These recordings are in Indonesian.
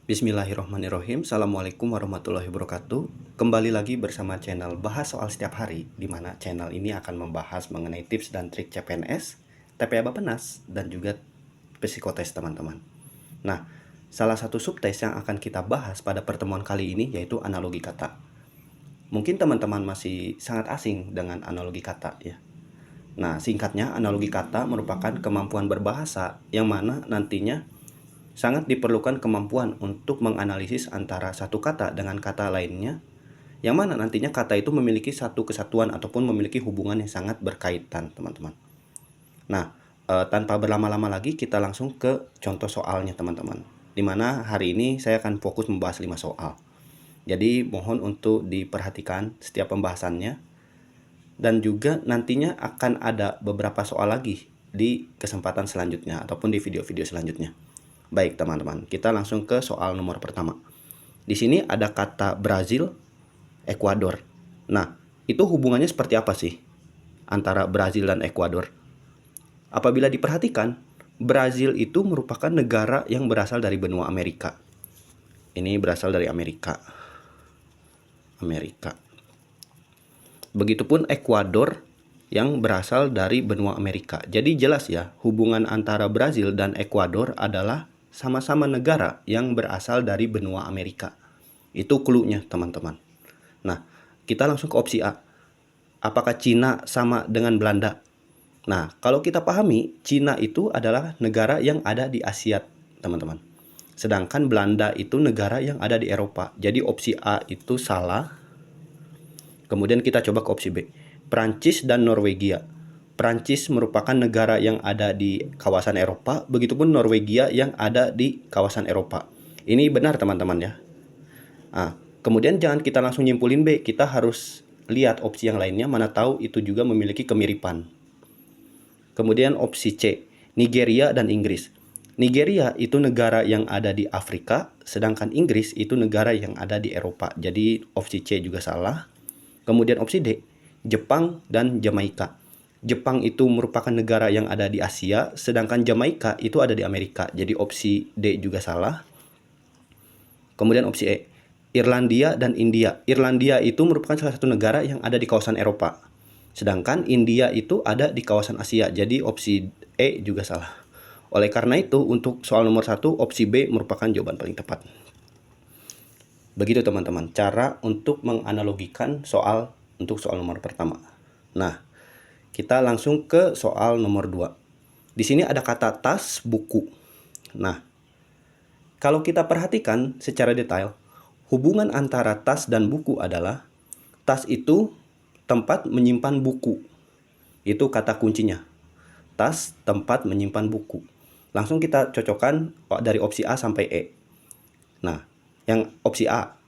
Bismillahirrahmanirrahim. Assalamualaikum warahmatullahi wabarakatuh. Kembali lagi bersama channel Bahas Soal Setiap Hari, di mana channel ini akan membahas mengenai tips dan trik CPNS, TPA Bappenas, dan juga psikotes teman-teman. Nah, salah satu subtes yang akan kita bahas pada pertemuan kali ini yaitu analogi kata. Mungkin teman-teman masih sangat asing dengan analogi kata ya. Nah, singkatnya analogi kata merupakan kemampuan berbahasa yang mana nantinya sangat diperlukan kemampuan untuk menganalisis antara satu kata dengan kata lainnya, yang mana nantinya kata itu memiliki satu kesatuan ataupun memiliki hubungan yang sangat berkaitan, teman-teman. Nah, tanpa berlama-lama lagi, kita langsung ke contoh soalnya, teman-teman. Dimana hari ini saya akan fokus membahas 5 soal. Jadi, mohon untuk diperhatikan setiap pembahasannya. Dan juga nantinya akan ada beberapa soal lagi di kesempatan selanjutnya ataupun di video-video selanjutnya. Baik teman-teman, kita langsung ke soal nomor pertama. Di sini ada kata Brazil, Ekuador. Nah, itu hubungannya seperti apa sih antara Brazil dan Ekuador? Apabila diperhatikan, Brazil itu merupakan negara yang berasal dari benua Amerika. Ini berasal dari Amerika. Begitupun Ekuador yang berasal dari benua Amerika. Jadi jelas ya, hubungan antara Brazil dan Ekuador adalah sama-sama negara yang berasal dari benua Amerika. Itu clue-nya, teman-teman. Nah, kita langsung ke opsi A. Apakah Cina sama dengan Belanda? Nah, kalau kita pahami, Cina itu adalah negara yang ada di Asia, teman-teman. Sedangkan Belanda itu negara yang ada di Eropa. Jadi opsi A itu salah. Kemudian kita coba ke opsi B. Prancis dan Norwegia. Prancis merupakan negara yang ada di kawasan Eropa, begitupun Norwegia yang ada di kawasan Eropa. Ini benar teman-teman ya. Kemudian jangan kita langsung nyimpulin B, kita harus lihat opsi yang lainnya, mana tahu itu juga memiliki kemiripan. Kemudian opsi C, Nigeria dan Inggris. Nigeria itu negara yang ada di Afrika, sedangkan Inggris itu negara yang ada di Eropa. Jadi opsi C juga salah. Kemudian opsi D, Jepang dan Jamaika. Jepang itu merupakan negara yang ada di Asia, sedangkan Jamaika itu ada di Amerika. Jadi opsi D juga salah. Kemudian opsi E, Irlandia dan India. Irlandia itu merupakan salah satu negara yang ada di kawasan Eropa. Sedangkan India itu ada di kawasan Asia. Jadi opsi E juga salah. Oleh karena itu, untuk soal nomor 1, opsi B merupakan jawaban paling tepat. Begitu teman-teman, cara untuk menganalogikan soal untuk soal nomor pertama. Nah, kita langsung ke soal nomor 2. Di sini ada kata tas, buku. Nah, kalau kita perhatikan secara detail, hubungan antara tas dan buku adalah tas itu tempat menyimpan buku. Itu kata kuncinya. Tas, tempat menyimpan buku. Langsung kita cocokkan dari opsi A sampai E. Nah, yang opsi A,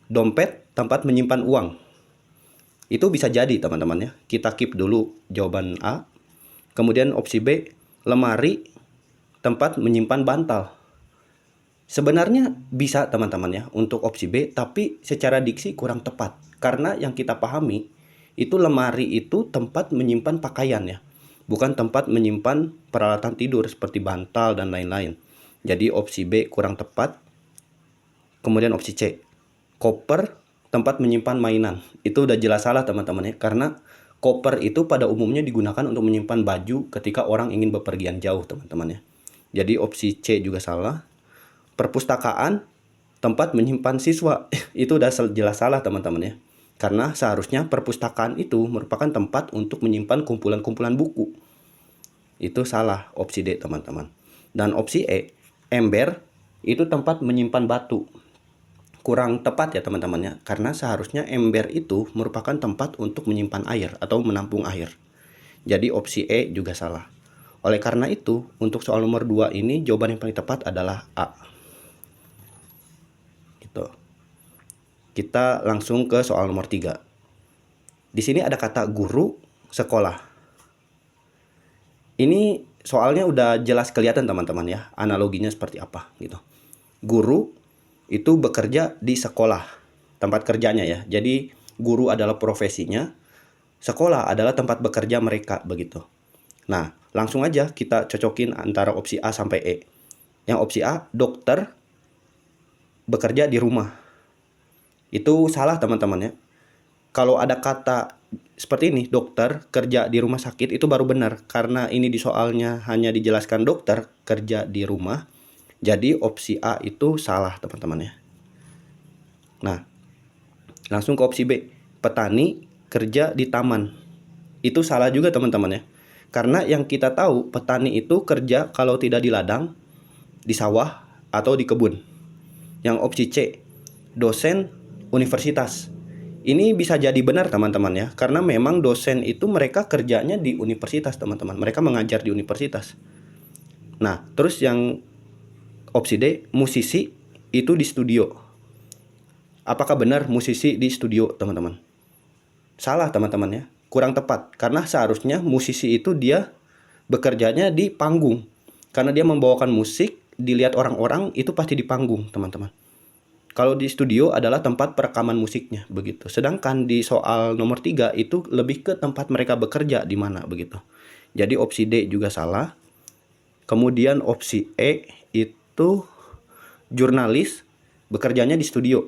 dompet, tempat menyimpan uang. Itu bisa jadi teman-teman ya. Kita keep dulu jawaban A. Kemudian opsi B, lemari, tempat menyimpan bantal. Sebenarnya bisa teman-teman ya untuk opsi B, tapi secara diksi kurang tepat. Karena yang kita pahami, itu lemari itu tempat menyimpan pakaian ya. Bukan tempat menyimpan peralatan tidur seperti bantal dan lain-lain. Jadi opsi B kurang tepat. Kemudian opsi C, koper, tempat menyimpan mainan. Itu udah jelas salah teman-teman ya, karena koper itu pada umumnya digunakan untuk menyimpan baju ketika orang ingin bepergian jauh teman-teman ya. Jadi opsi C juga salah. Perpustakaan, tempat menyimpan siswa. Itu udah jelas salah teman-teman ya, karena seharusnya perpustakaan itu merupakan tempat untuk menyimpan kumpulan-kumpulan buku. Itu salah, opsi D teman-teman. Dan opsi E, ember, itu tempat menyimpan batu. Kurang tepat ya teman-teman ya, karena seharusnya ember itu merupakan tempat untuk menyimpan air atau menampung air. Jadi opsi E juga salah. Oleh karena itu, untuk soal nomor 2 ini jawaban yang paling tepat adalah A. Gitu. Kita langsung ke soal nomor 3. Di sini ada kata guru, sekolah. Ini soalnya udah jelas kelihatan teman-teman ya, analoginya seperti apa gitu. Guru itu bekerja di sekolah, tempat kerjanya ya. Jadi guru adalah profesinya, sekolah adalah tempat bekerja mereka begitu. Nah, langsung aja kita cocokin antara opsi A sampai E. Yang opsi A, dokter, bekerja di rumah. Itu salah teman-teman ya. Kalau ada kata seperti ini, dokter kerja di rumah sakit, itu baru benar. Karena ini di soalnya hanya dijelaskan dokter kerja di rumah. Jadi opsi A itu salah teman-teman ya. Nah, langsung ke opsi B. Petani kerja di taman. Itu salah juga teman-teman ya. Karena yang kita tahu petani itu kerja kalau tidak di ladang, di sawah, atau di kebun. Yang opsi C, dosen universitas. Ini bisa jadi benar teman-teman ya. Karena memang dosen itu mereka kerjanya di universitas teman-teman. Mereka mengajar di universitas. Nah, terus yang opsi D, musisi itu di studio. Apakah benar musisi di studio teman-teman? Salah teman-teman ya. Kurang tepat. Karena seharusnya musisi itu dia bekerjanya di panggung. Karena dia membawakan musik, dilihat orang-orang itu pasti di panggung teman-teman. Kalau di studio adalah tempat perekaman musiknya begitu. Sedangkan di soal nomor 3 itu lebih ke tempat mereka bekerja di mana begitu. Jadi opsi D juga salah. Kemudian opsi E itu jurnalis bekerjanya di studio.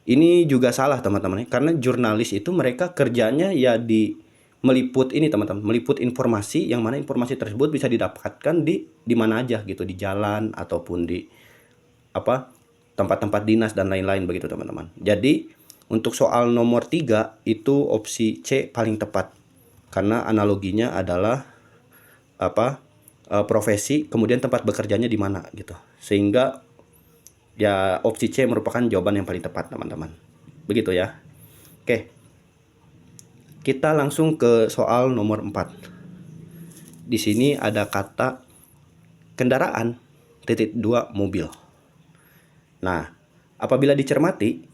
Ini juga salah teman-teman, karena jurnalis itu mereka kerjanya ya di meliput ini teman-teman, meliput informasi yang mana informasi tersebut bisa didapatkan di mana aja gitu, di jalan ataupun di tempat-tempat dinas dan lain-lain begitu teman-teman. Jadi untuk soal nomor 3 itu opsi C paling tepat. Karena analoginya adalah profesi kemudian tempat bekerjanya di mana gitu. Sehingga ya opsi C merupakan jawaban yang paling tepat teman-teman. Begitu ya. Oke. Kita langsung ke soal nomor 4. Di sini ada kata kendaraan titik 2 mobil. Nah, apabila dicermati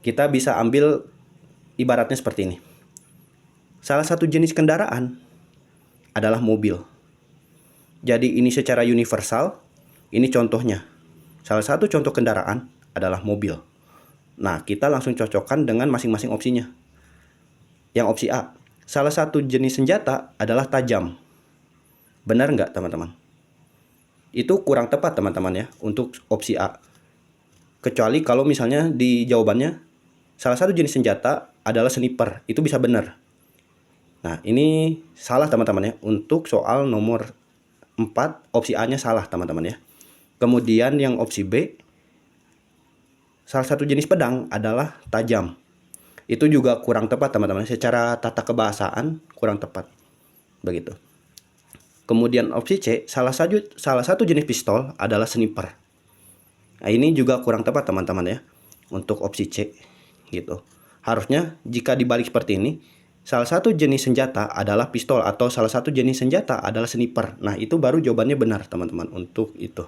kita bisa ambil ibaratnya seperti ini. Salah satu jenis kendaraan adalah mobil. Jadi ini secara universal, ini contohnya. Salah satu contoh kendaraan adalah mobil. Nah, kita langsung cocokkan dengan masing-masing opsinya. Yang opsi A, salah satu jenis senjata adalah tajam. Benar nggak teman-teman? Itu kurang tepat teman-teman ya untuk opsi A. Kecuali kalau misalnya di jawabannya, salah satu jenis senjata adalah sniper. Itu bisa benar. Nah, ini salah teman-teman ya. Untuk soal nomor 4, opsi A-nya salah teman-teman ya. Kemudian yang opsi B, salah satu jenis pedang adalah tajam. Itu juga kurang tepat teman-teman. Secara tata kebahasaan kurang tepat. Begitu. Kemudian opsi C, salah satu jenis pistol adalah sniper. Nah, ini juga kurang tepat teman-teman ya. Untuk opsi C gitu. Harusnya jika dibalik seperti ini, salah satu jenis senjata adalah pistol atau salah satu jenis senjata adalah sniper. Nah, itu baru jawabannya benar teman-teman untuk itu.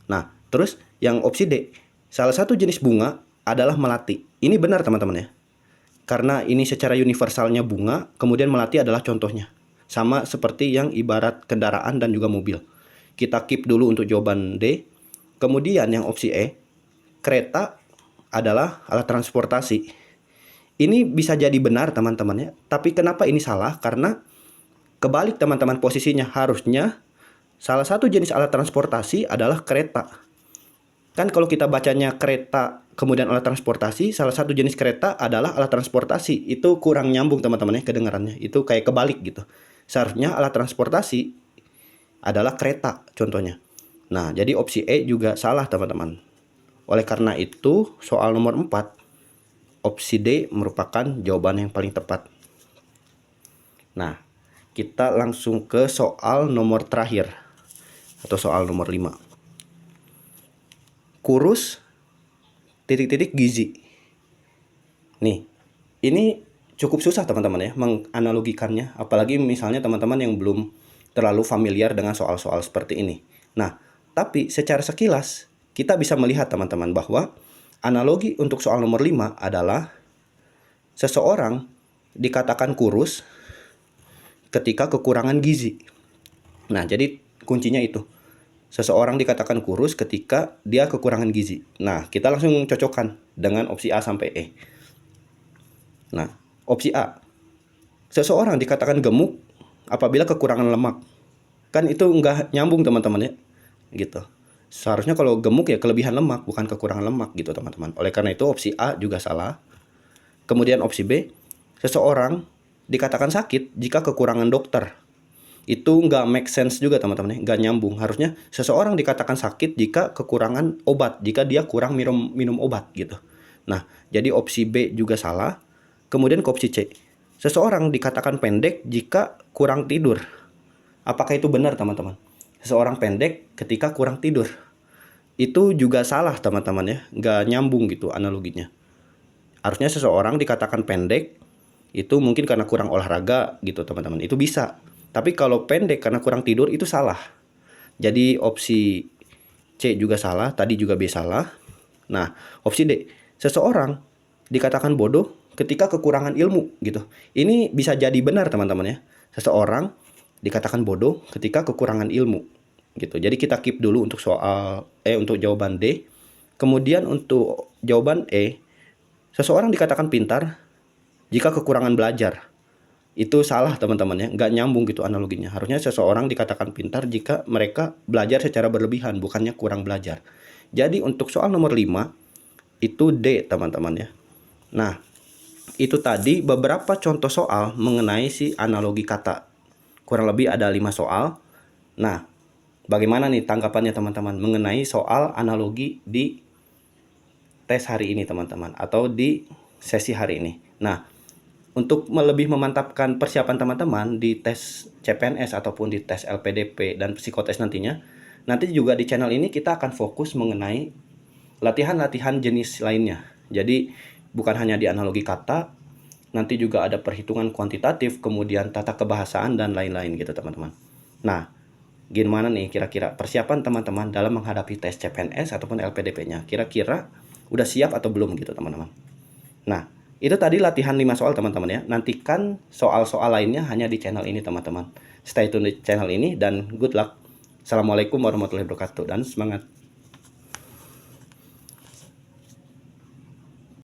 Nah, terus yang opsi D, salah satu jenis bunga adalah melati. Ini benar teman-teman ya. Karena ini secara universalnya bunga, kemudian melati adalah contohnya. Sama seperti yang ibarat kendaraan dan juga mobil. Kita keep dulu untuk jawaban D. Kemudian yang opsi E, kereta adalah alat transportasi. Ini bisa jadi benar teman-teman ya. Tapi kenapa ini salah? Karena kebalik teman-teman posisinya. Harusnya salah satu jenis alat transportasi adalah kereta. Kan kalau kita bacanya kereta kemudian alat transportasi, salah satu jenis kereta adalah alat transportasi. Itu kurang nyambung teman-teman ya kedengarannya. Itu kayak kebalik gitu. Seharusnya alat transportasi adalah kereta contohnya. Nah, jadi opsi E juga salah teman-teman. Oleh karena itu, soal nomor 4, opsi D merupakan jawaban yang paling tepat. Nah, kita langsung ke soal nomor terakhir atau soal nomor 5. Kurus titik-titik gizi. Nih, ini cukup susah teman-teman ya menganalogikannya, apalagi misalnya teman-teman yang belum terlalu familiar dengan soal-soal seperti ini. Nah, tapi secara sekilas kita bisa melihat teman-teman bahwa analogi untuk soal nomor 5 adalah seseorang dikatakan kurus ketika kekurangan gizi. Nah, jadi kuncinya itu. Seseorang dikatakan kurus ketika dia kekurangan gizi. Nah, kita langsung cocokkan dengan opsi A sampai E. Nah, opsi A. Seseorang dikatakan gemuk apabila kekurangan lemak. Kan itu nggak nyambung teman-teman ya. Gitu. Seharusnya kalau gemuk ya kelebihan lemak, bukan kekurangan lemak gitu teman-teman. Oleh karena itu opsi A juga salah. Kemudian opsi B, seseorang dikatakan sakit jika kekurangan dokter. Itu nggak make sense juga teman-teman ya, nggak nyambung. Harusnya seseorang dikatakan sakit jika kekurangan obat, jika dia kurang minum obat gitu. Nah, jadi opsi B juga salah. Kemudian ke opsi C, seseorang dikatakan pendek jika kurang tidur. Apakah itu benar teman-teman? Seseorang pendek ketika kurang tidur. Itu juga salah teman-teman ya, nggak nyambung gitu analoginya. Harusnya seseorang dikatakan pendek itu mungkin karena kurang olahraga gitu teman-teman, itu bisa. Tapi kalau pendek karena kurang tidur itu salah. Jadi opsi C juga salah, tadi juga B salah. Nah, opsi D, seseorang dikatakan bodoh ketika kekurangan ilmu gitu. Ini bisa jadi benar teman-teman ya. Seseorang dikatakan bodoh ketika kekurangan ilmu gitu. Jadi kita keep dulu untuk untuk jawaban D. Kemudian untuk jawaban E, seseorang dikatakan pintar jika kekurangan belajar. Itu salah teman-teman ya, nggak nyambung gitu analoginya. Harusnya seseorang dikatakan pintar jika mereka belajar secara berlebihan, bukannya kurang belajar. Jadi untuk soal nomor 5 itu D teman-teman ya. Nah, itu tadi beberapa contoh soal mengenai si analogi kata. Kurang lebih ada 5 soal. Nah, bagaimana nih tanggapannya teman-teman mengenai soal analogi di tes hari ini teman-teman, atau di sesi hari ini. Nah, untuk lebih memantapkan persiapan teman-teman di tes CPNS ataupun di tes LPDP dan psikotes nantinya, nanti juga di channel ini kita akan fokus mengenai latihan-latihan jenis lainnya. Jadi bukan hanya di analogi kata, nanti juga ada perhitungan kuantitatif, kemudian tata kebahasaan dan lain-lain gitu teman-teman. Nah, gimana nih kira-kira persiapan teman-teman dalam menghadapi tes CPNS ataupun LPDP-nya? Kira-kira udah siap atau belum gitu teman-teman? Nah, itu tadi latihan 5 soal teman-teman ya. Nantikan soal-soal lainnya hanya di channel ini teman-teman. Stay tune di channel ini dan good luck. Assalamualaikum warahmatullahi wabarakatuh dan semangat.